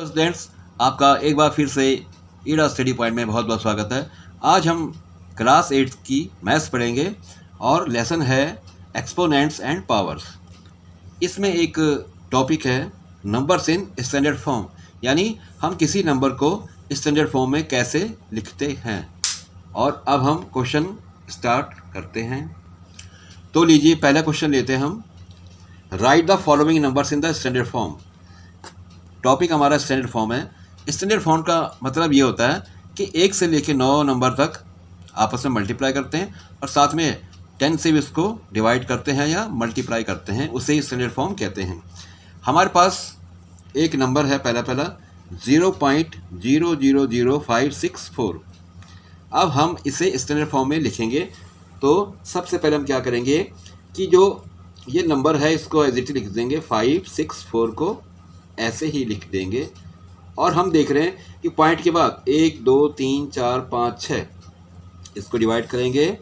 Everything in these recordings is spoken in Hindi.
स्टूडेंट्स, आपका एक बार फिर से ईडा स्टडी पॉइंट में बहुत बहुत स्वागत है। आज हम क्लास 8 की मैथ्स पढ़ेंगे और लेसन है एक्सपोनेंट्स एंड पावर्स। इसमें एक टॉपिक है नंबर्स इन स्टैंडर्ड फॉर्म, यानी हम किसी नंबर को स्टैंडर्ड फॉर्म में कैसे लिखते हैं। और अब हम क्वेश्चन स्टार्ट करते हैं। तो लीजिए पहला क्वेश्चन लेते हैं हम। Right the following numbers in the standard form. Topic हमारा स्टैंडर्ड फॉर्म है। स्टैंडर्ड फॉर्म का मतलब ये होता है कि 1 से लेकर 9 नंबर तक आपस में मल्टीप्लाई करते हैं और साथ में 10 से भी उसको डिवाइड करते हैं या मल्टीप्लाई करते हैं, उसे स्टैंडर्ड फॉर्म कहते हैं। हमारे पास एक नंबर है पहला 0.000564। अब हम इसे स्टैंडर्ड फॉर्म में लिखेंगे। तो सबसे पहले हम क्या करेंगे कि जो ये नंबर है इसको एज इट लिख देंगे, 564 को ऐसे ही लिख देंगे। और हम देख रहे हैं कि पॉइंट के बाद 1 2 3 4 5 6 इसको डिवाइड करेंगे।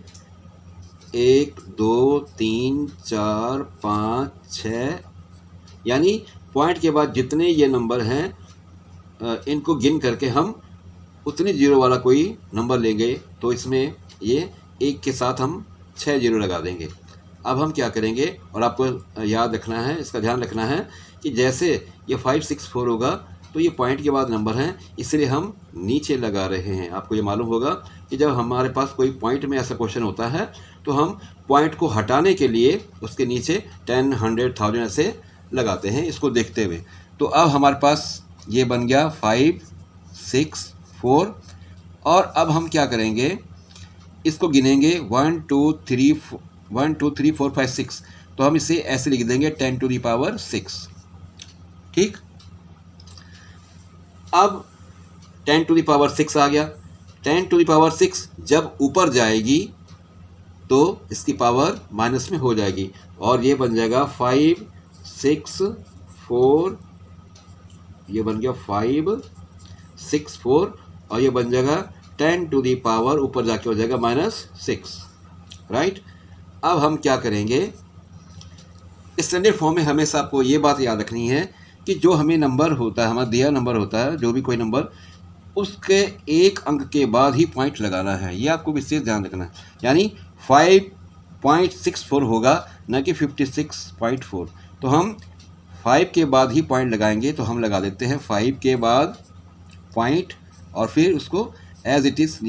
1 2 3 4 5 6, यानी पॉइंट के बाद जितने ये नंबर हैं इनको गिन करके हम उतनी जीरो वाला कोई नंबर लेंगे। तो इसमें ये 1 के साथ हम 6 जीरो लगा देंगे। अब हम क्या करेंगे, और आपको याद रखना है, इसका ध्यान रखना है कि जैसे ये 564 होगा तो ये पॉइंट के बाद नंबर हैं, इसलिए हम नीचे लगा रहे हैं। आपको ये मालूम होगा कि जब हमारे पास कोई पॉइंट में ऐसा क्वेश्चन होता है तो हम पॉइंट को हटाने के लिए उसके नीचे 10, 100, 1000 ऐसे लगाते हैं, इसको देखते हुए। तो अब हमारे पास ये बन गया 564। और अब हम क्या करेंगे, इसको गिनेंगे 1 2 3 4 5 6। तो हम इसे ऐसे लिख देंगे 10 टू द पावर 6। ठीक, अब 10 टू द पावर 6 आ गया। 10 टू द पावर 6 जब ऊपर जाएगी तो इसकी पावर माइनस में हो जाएगी और ये बन जाएगा 5 6 4। ये बन गया 5 6 4 और ये बन जाएगा 10 टू द पावर ऊपर जाके हो जाएगा -6। राइट। अब हम क्या करेंगे, स्टैंडर्ड फॉर्म में हमेशा आपको ये बात याद रखनी है कि जो हमें नंबर होता है, हमारा दिया नंबर होता है, जो भी कोई नंबर, उसके एक अंक के बाद ही पॉइंट लगाना है। ये आपको विशेष ध्यान रखना है। यानी 5.64 होगा, न कि 56.4। तो हम 5 के बाद ही पॉइंट लगाएंगे। तो हम लगा देते हैं 5 के बाद पॉइंट और फिर उसको एज इट इज़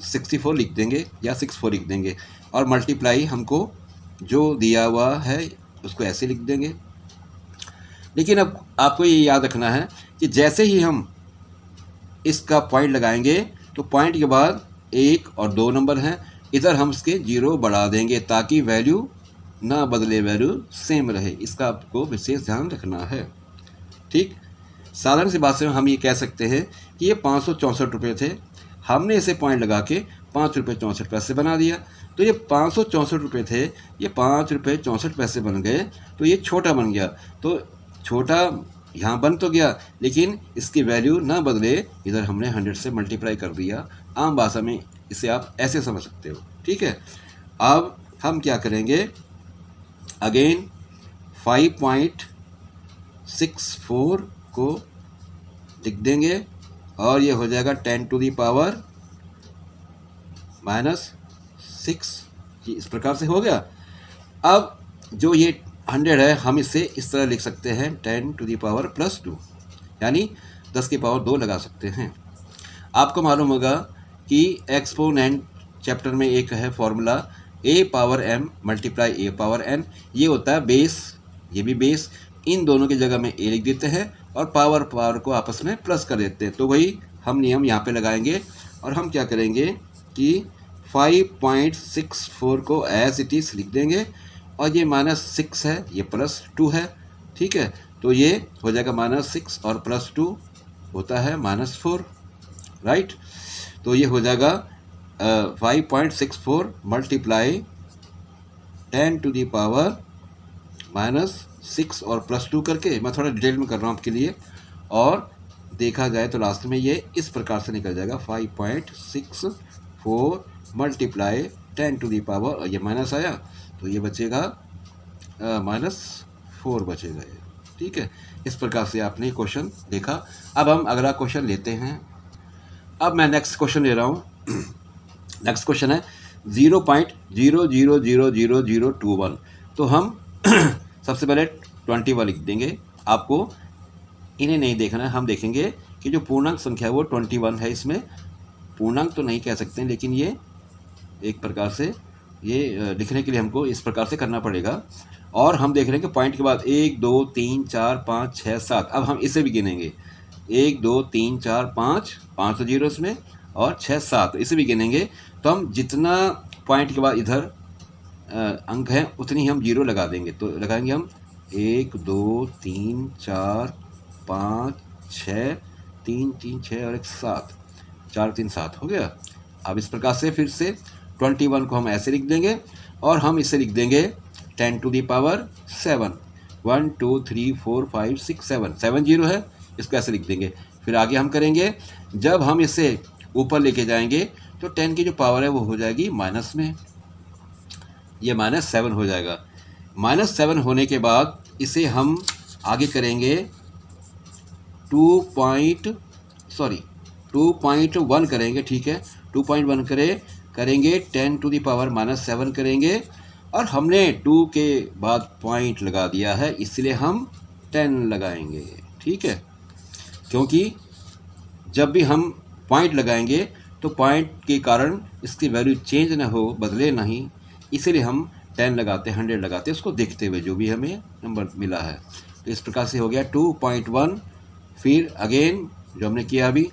64 लिख देंगे या 64 लिख देंगे और मल्टीप्लाई हमको जो दिया हुआ है उसको ऐसे लिख देंगे। लेकिन अब आपको ये याद रखना है कि जैसे ही हम इसका पॉइंट लगाएंगे तो पॉइंट के बाद 1 और 2 नंबर हैं, इधर हम इसके 0 बढ़ा देंगे ताकि वैल्यू ना बदले, वैल्यू सेम रहे। इसका आपको विशेष ध्यान रखना है। ठीक, साधारण सी बात से हम ये कह सकते हैं कि ये 564 रुपये थे, हमने इसे पॉइंट लगा के 5 रुपये 64 पैसे बना दिया। तो ये 564 रुपये थे, ये 5 रुपये 64 पैसे बन गए। तो ये छोटा बन गया। तो छोटा यहाँ बन तो गया लेकिन इसकी वैल्यू ना बदले, इधर हमने 100 से मल्टीप्लाई कर दिया। आम भाषा में इसे आप ऐसे समझ सकते हो। ठीक है। अब हम क्या करेंगे, अगेन 5.64 को लिख देंगे और ये हो जाएगा 10 टू दी पावर -6। इस प्रकार से हो गया। अब जो ये 100 है हम इसे इस तरह लिख सकते हैं 10 टू दी पावर +2, यानी 10 की पावर 2 लगा सकते हैं। आपको मालूम होगा कि एक्सपोनेंट चैप्टर में एक है formula a power m multiply a power n। ये होता है बेस, ये भी बेस, इन दोनों की जगह में a लिख देते हैं और पावर को आपस में प्लस कर देते हैं। तो वही हम नियम यहाँ पे लगाएंगे और हम क्या करेंगे कि 5.64 को एज इट इज़ लिख देंगे और ये -6 है, ये +2 है। ठीक है। तो ये हो जाएगा -6 और +2 होता है -4। राइट। तो ये हो जाएगा 5.64 मल्टीप्लाई 10 टू दी पावर -6 और +2 करके, मैं थोड़ा डिटेल में कर रहा हूँ आपके लिए, और देखा जाए तो लास्ट में ये इस प्रकार से निकल जाएगा 5.64 मल्टीप्लाई 10 टू दी पावर, और ये माइनस आया तो ये बचेगा -4 बचेगा ये। ठीक है, इस प्रकार से आपने क्वेश्चन देखा। अब हम अगला क्वेश्चन लेते हैं। अब मैं नेक्स्ट क्वेश्चन ले रहा हूँ। नेक्स्ट क्वेश्चन है 0.00000021। तो हम सबसे पहले 21 लिख देंगे। आपको इन्हें नहीं देखना है, हम देखेंगे कि जो पूर्णांक संख्या है वो 21 है। इसमें पूर्णांक तो नहीं कह सकते, लेकिन ये एक प्रकार से ये लिखने के लिए हमको इस प्रकार से करना पड़ेगा। और हम देख रहे हैं कि पॉइंट के बाद 1 2 3 4 5 6 7। अब हम इसे भी गिनेंगे 1 2 3 4 5 तो जीरो इसमें, और 6 7 इसे भी गिनेंगे। तो हम जितना पॉइंट के बाद इधर अंक हैं उतनी हम जीरो लगा देंगे। तो लगाएंगे हम 1 2 3 4 5 6 3 3 6 और 1 7, 4 3 7 हो गया। अब इस प्रकार से फिर से 21 को हम ऐसे लिख देंगे, और हम इसे लिख देंगे 10 to the power 7। 1 2 3 4 5 6 7 जीरो है, इसको ऐसे लिख देंगे। फिर आगे हम करेंगे, जब हम इसे ऊपर लेके जाएंगे तो 10 की जो पावर है वो हो जाएगी माइनस में, ये -7 हो जाएगा। -7 होने के बाद इसे हम आगे करेंगे 2.1 करेंगे, ठीक है। 2.1 करेंगे 10 to the power -7 करेंगे, और हमने 2 के बाद पॉइंट लगा दिया है, इसलिए हम 10 लगाएंगे, ठीक है। क्योंकि जब भी हम पॉइंट लगाएंगे तो पॉइंट के कारण इसकी वैल्यू चेंज ना हो, बदले नहीं, इसीलिए हम 10 लगाते, 100 लगाते, उसको देखते हुए जो भी हमें नंबर मिला है। तो इस प्रकार से हो गया 2.1। फिर अगेन जो हमने किया अभी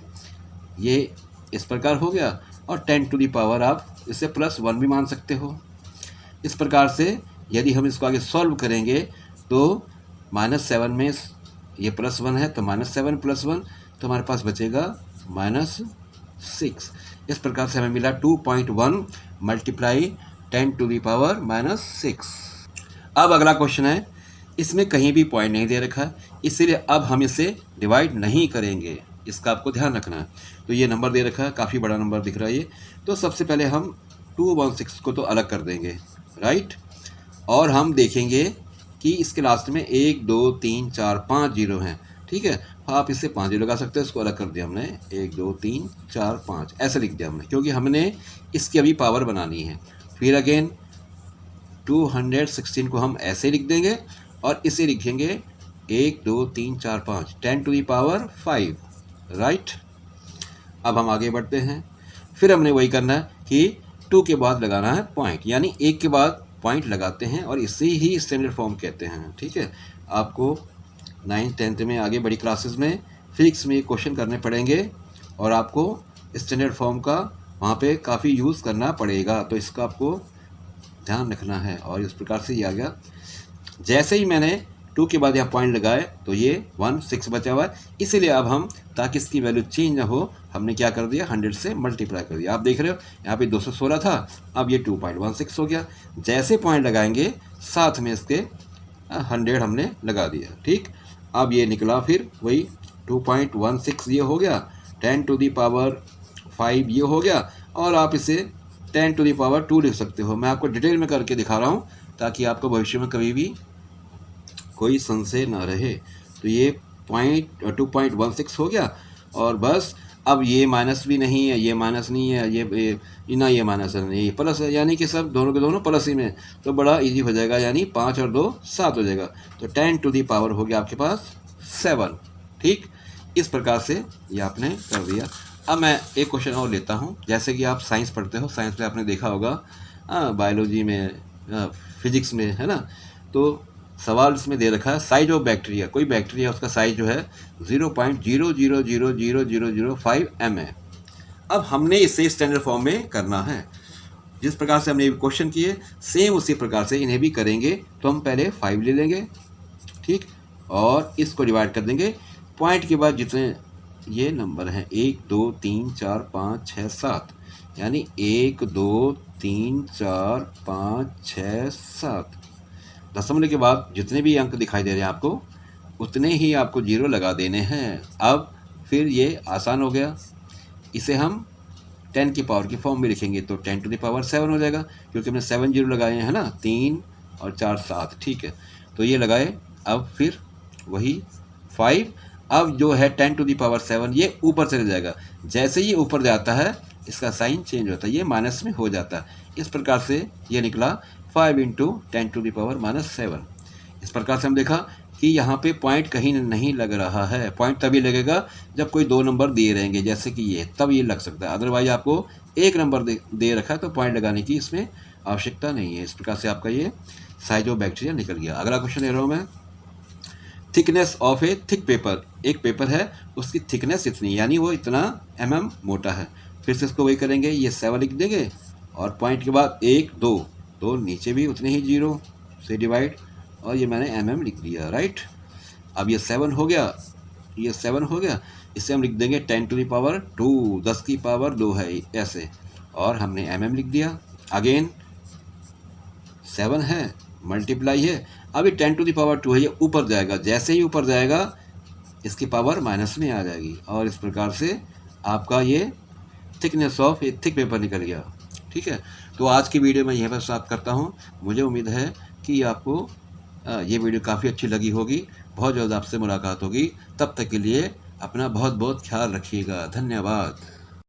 ये इस प्रकार हो गया, और 10 to the power आप इसे +1 भी मान सकते हो। इस प्रकार से यदि हम इसको आगे सॉल्व करेंगे तो -7 में ये +1 है, तो -7 + 1 तो हमारे पास बचेगा -6। इस प्रकार से हमें मिला 2.1 × 10 to the power -6। अब अगला क्वेश्चन है, इसमें कहीं भी पॉइंट नहीं दे रखा है, इसीलिए अब हम इसे डिवाइड नहीं करेंगे, इसका आपको ध्यान रखना है। तो ये नंबर दे रखा है, काफ़ी बड़ा नंबर दिख रहा है ये। तो सबसे पहले हम 216 को तो अलग कर देंगे, राइट। और हम देखेंगे कि इसके लास्ट में 1 2 3 4 5 जीरो हैं, ठीक है। आप इससे 5 जीरो लगा सकते हैं, इसको अलग कर दिया हमने, 1 2 3 4 5 ऐसे लिख दिया हमने, क्योंकि हमने इसकी अभी पावर बनानी है। फिर अगेन 216 को हम ऐसे लिख देंगे, और इसे लिखेंगे 1 2 3 4 5 10 to the power 5, राइट। अब हम आगे बढ़ते हैं। फिर हमने वही करना है कि 2 के बाद लगाना है पॉइंट, यानी 1 के बाद पॉइंट लगाते हैं, और इसे ही स्टैंडर्ड फॉर्म कहते हैं, ठीक है। आपको 9th 10th में आगे बड़ी क्लासेस में फिजिक्स में क्वेश्चन करने पड़ेंगे, और आपको स्टैंडर्ड फॉर्म का वहाँ पे काफ़ी यूज़ करना पड़ेगा, तो इसका आपको ध्यान रखना है। और इस प्रकार से ये आ गया। जैसे ही मैंने 2 के बाद यहाँ पॉइंट लगाए तो ये 1 6 बचा हुआ है, इसीलिए अब हम, ताकि इसकी वैल्यू चेंज ना हो, हमने क्या कर दिया, 100 से मल्टीप्लाई कर दिया। आप देख रहे हो यहाँ पे 216 था, अब ये 2.16 हो गया। जैसे पॉइंट लगाएंगे साथ में इसके 100 हमने लगा दिया, ठीक। अब ये निकला, फिर वही 2.16 ये हो गया, 10 to the power 5 ये हो गया, और आप इसे 10 to the power 2 लिख सकते हो। मैं आपको डिटेल में करके दिखा रहा हूँ ताकि आपको भविष्य में कभी भी कोई संशय ना रहे। तो ये 2.16 हो गया, और बस अब ये माइनस भी नहीं है, ये माइनस नहीं है, ये ना ये माइनस है, ये प्लस है, यानी कि सब दोनों के दोनों प्लस ही में, तो बड़ा इजी हो जाएगा, यानी 5 और 2 7 हो जाएगा। तो 10 to the power हो गया आपके पास 7, ठीक। इस प्रकार से ये आपने कर दिया। अब मैं एक क्वेश्चन और लेता हूँ। जैसे कि आप साइंस पढ़ते हो, साइंस में आपने देखा होगा, बायोलॉजी में, फिजिक्स में, है ना। तो सवाल इसमें दे रखा है साइज ऑफ बैक्टीरिया, कोई बैक्टीरिया उसका साइज जो है 0.000005 m है। अब हमने इसे स्टैंडर्ड फॉर्म में करना है। जिस प्रकार से हमने क्वेश्चन किए सेम उसी प्रकार से इन्हें भी करेंगे। तो हम पहले 5 ले लेंगे, ठीक, और इसको डिवाइड कर देंगे। पॉइंट के बाद जितने ये नंबर हैं 1 2 3 4 5 6 7, यानी 1 2 3 4 5 6 7, दशमलव के बाद जितने भी अंक दिखाई दे रहे हैं आपको, उतने ही आपको जीरो लगा देने हैं। अब फिर ये आसान हो गया, इसे हम 10 की पावर की फॉर्म में लिखेंगे, तो 10 to the power 7 हो जाएगा, क्योंकि हमने 7 जीरो लगाए हैं, है ना, 3 और 4 7, ठीक है। तो ये लगाए। अब फिर वही 5। अब जो है 10⁻7 ये ऊपर चले जाएगा, जैसे ये ऊपर जाता है इसका साइन चेंज होता है, ये माइनस में हो जाता है। इस प्रकार से ये निकला 5 × 10⁻⁻7। इस प्रकार से हम देखा कि यहाँ पे पॉइंट कहीं नहीं लग रहा है। पॉइंट तभी लगेगा जब कोई 2 नंबर दिए रहेंगे, जैसे कि ये, तब ये लग सकता है। अदरवाइज आपको 1 नंबर दे रखा है तो पॉइंट लगाने की इसमें आवश्यकता नहीं है। इस प्रकार से आपका ये साइज ऑफ बैक्टीरिया निकल गया। अगला क्वेश्चन ले रहा हूँ मैं, thickness of A thick paper. एक पेपर है, उसकी थिकनेस इतनी, यानी वो इतना mm मोटा है। फिर से इसको वही करेंगे, ये 7 लिख देंगे और पॉइंट के बाद 1 2, तो नीचे भी उतने ही 0 से डिवाइड, और ये मैंने mm लिख दिया, राइट। अब ये 7 हो गया, ये 7 हो गया, इसे हम लिख देंगे 10⁻2, 10⁻2 है ऐसे, और हमने mm लिख दिया। अगेन 7 है, मल्टीप्लाई है, अभी 10⁻2 है, ये ऊपर जाएगा, जैसे ही ऊपर जाएगा इसकी पावर माइनस में आ जाएगी, और इस प्रकार से आपका ये thickness of A thick paper निकल गया। ठीक है, तो आज की वीडियो में यहीं पर समाप्त करता हूँ। मुझे उम्मीद है कि आपको ये वीडियो काफ़ी अच्छी लगी होगी। बहुत जल्द आपसे मुलाकात होगी, तब तक के लिए अपना बहुत बहुत ख्याल रखिएगा। धन्यवाद।